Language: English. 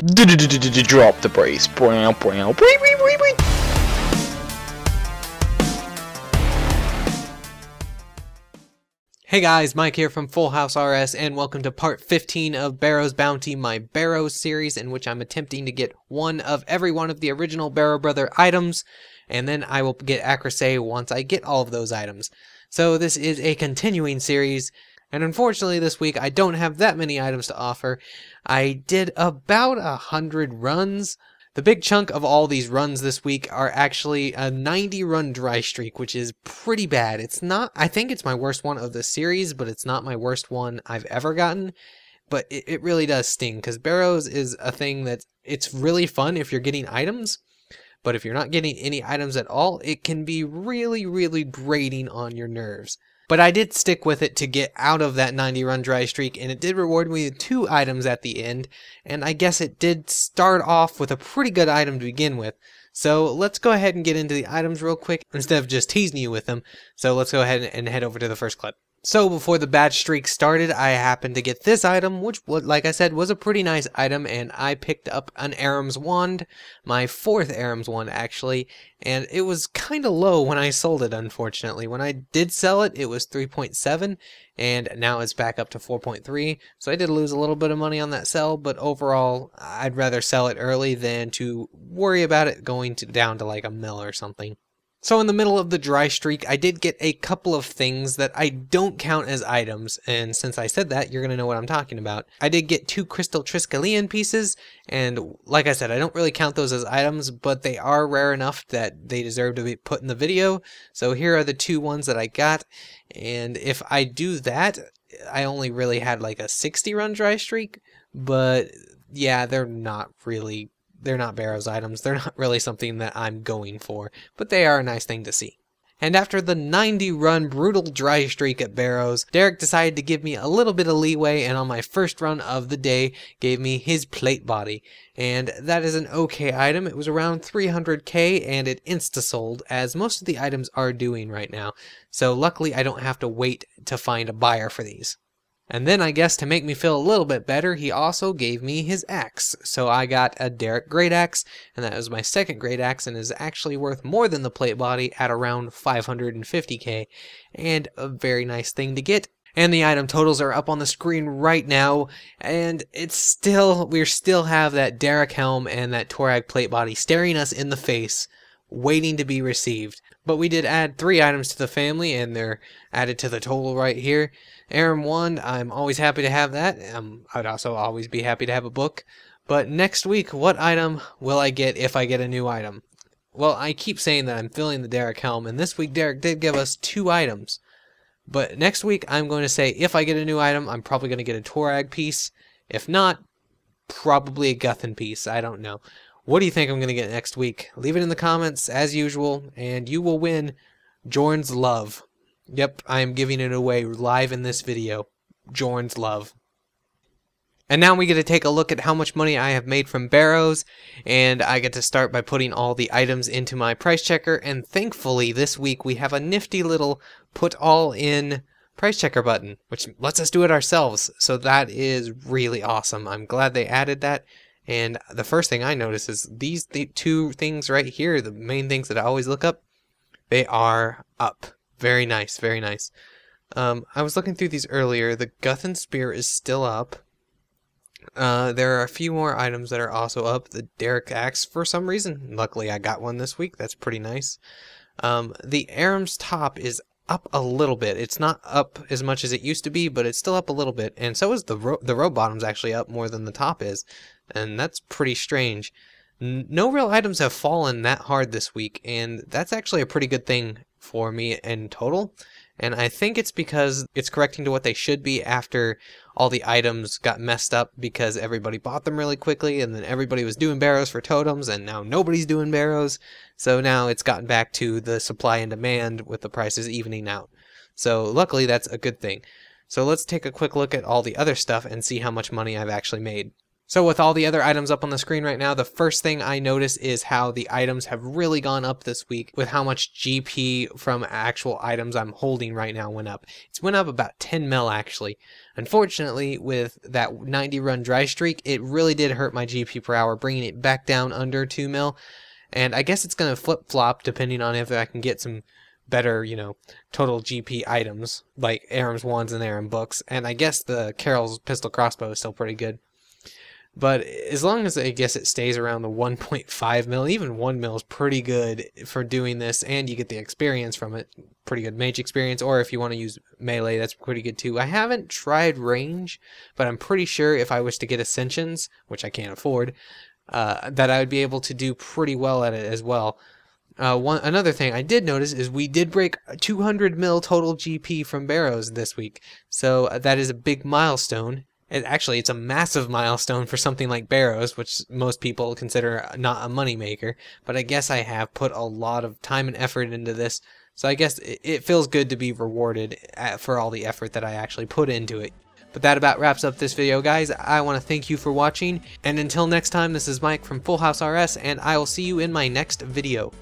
Drop the brace. Hey guys, Mike here from Fullhousers, and welcome to part 15 of Barrows Bounty, my Barrows series, in which I'm attempting to get one of every one of the original Barrow Brother items, and then I will get accuracy once I get all of those items. So this is a continuing series, and unfortunately this week I don't have that many items to offer. I did about 100 runs. The big chunk of all these runs this week are actually a 90 run dry streak, which is pretty bad. It's not, I think it's my worst one of the series, but it's not my worst one I've ever gotten. But it really does sting, because Barrows is a thing that it's really fun if you're getting items, but if you're not getting any items at all, it can be really grating on your nerves. But I did stick with it to get out of that 90 run dry streak, and it did reward me with 2 items at the end, and I guess it did start off with a pretty good item to begin with. So let's go ahead and get into the items real quick, instead of just teasing you with them. So let's go ahead and head over to the first clip. So before the bad streak started, I happened to get this item, which, like I said, was a pretty nice item, and I picked up an Aram's wand, my 4th Aram's wand actually, and it was kind of low when I sold it, unfortunately. When I did sell it, it was 3.7, and now it's back up to 4.3, so I did lose a little bit of money on that sell, but overall, I'd rather sell it early than to worry about it going down to like a mil or something. So in the middle of the dry streak, I did get a couple of things that I don't count as items, and since I said that, you're going to know what I'm talking about. I did get 2 crystal Triskelion pieces, and like I said, I don't really count those as items, but they are rare enough that they deserve to be put in the video. So here are the 2 ones that I got, and if I do that, I only really had like a 60 run dry streak, but yeah, they're not Barrows items. They're not really something that I'm going for, but they are a nice thing to see. And after the 90 run brutal dry streak at Barrows, Derek decided to give me a little bit of leeway, and on my first run of the day gave me his plate body. And that is an okay item. It was around 300k, and it insta-sold, as most of the items are doing right now. So luckily I don't have to wait to find a buyer for these. And then, I guess, to make me feel a little bit better, he also gave me his axe. So I got a Derek Great Axe, and that was my 2nd Great Axe, and is actually worth more than the plate body at around 550k, and a very nice thing to get. And the item totals are up on the screen right now, and we still have that Derek helm and that Torag plate body staring us in the face, waiting to be received. But we did add 3 items to the family, and they're added to the total right here. Aram wand, I'm always happy to have that. I'd also always be happy to have a book. But next week, what item will I get if I get a new item? Well, I keep saying that I'm filling the Derek helm, and this week Derek did give us 2 items. But next week, I'm going to say if I get a new item, I'm probably going to get a Torag piece. If not, probably a Guthan piece. I don't know. What do you think I'm going to get next week? Leave it in the comments, as usual, and you will win Jorn's Love. Yep, I am giving it away live in this video. Jorn's Love. And now we get to take a look at how much money I have made from Barrows, and I get to start by putting all the items into my price checker, and thankfully this week we have a nifty little put all in price checker button, which lets us do it ourselves, so that is really awesome. I'm glad they added that. And the first thing I notice is the 2 things right here, the main things that I always look up, they are up. Very nice, very nice. I was looking through these earlier. The Guthan Spear is still up. There are a few more items that are also up. The Derek Axe, for some reason. Luckily, I got one this week. That's pretty nice. The Aram's top is up a little bit. It's not up as much as it used to be, but it's still up a little bit. And so is the row bottom's actually up more than the top is. And that's pretty strange. No real items have fallen that hard this week, and that's actually a pretty good thing for me in total. And I think it's because it's correcting to what they should be after all the items got messed up because everybody bought them really quickly, and then everybody was doing Barrows for totems, and now nobody's doing Barrows. So now it's gotten back to the supply and demand with the prices evening out. So luckily that's a good thing. So let's take a quick look at all the other stuff and see how much money I've actually made. So with all the other items up on the screen right now, the first thing I notice is how the items have really gone up this week with how much GP from actual items I'm holding right now went up. It's went up about 10 mil actually. Unfortunately, with that 90 run dry streak, it really did hurt my GP per hour, bringing it back down under 2 mil. And I guess it's going to flip-flop depending on if I can get some better, total GP items, like Aram's Wands and Aram Books. And I guess the Carol's Pistol Crossbow is still pretty good. But as long as I guess it stays around the 1.5 mil, even 1 mil is pretty good for doing this, and you get the experience from it. Pretty good mage experience, or if you want to use melee, that's pretty good too. I haven't tried range, but I'm pretty sure if I was to get Ascensions, which I can't afford, that I would be able to do pretty well at it as well. Another thing I did notice is we did break 200 mil total GP from Barrows this week, so that is a big milestone. Actually, it's a massive milestone for something like Barrows, which most people consider not a moneymaker, but I guess I have put a lot of time and effort into this, so I guess it feels good to be rewarded for all the effort that I actually put into it. But that about wraps up this video, guys. I want to thank you for watching, and until next time, this is Mike from Full House RS, and I will see you in my next video.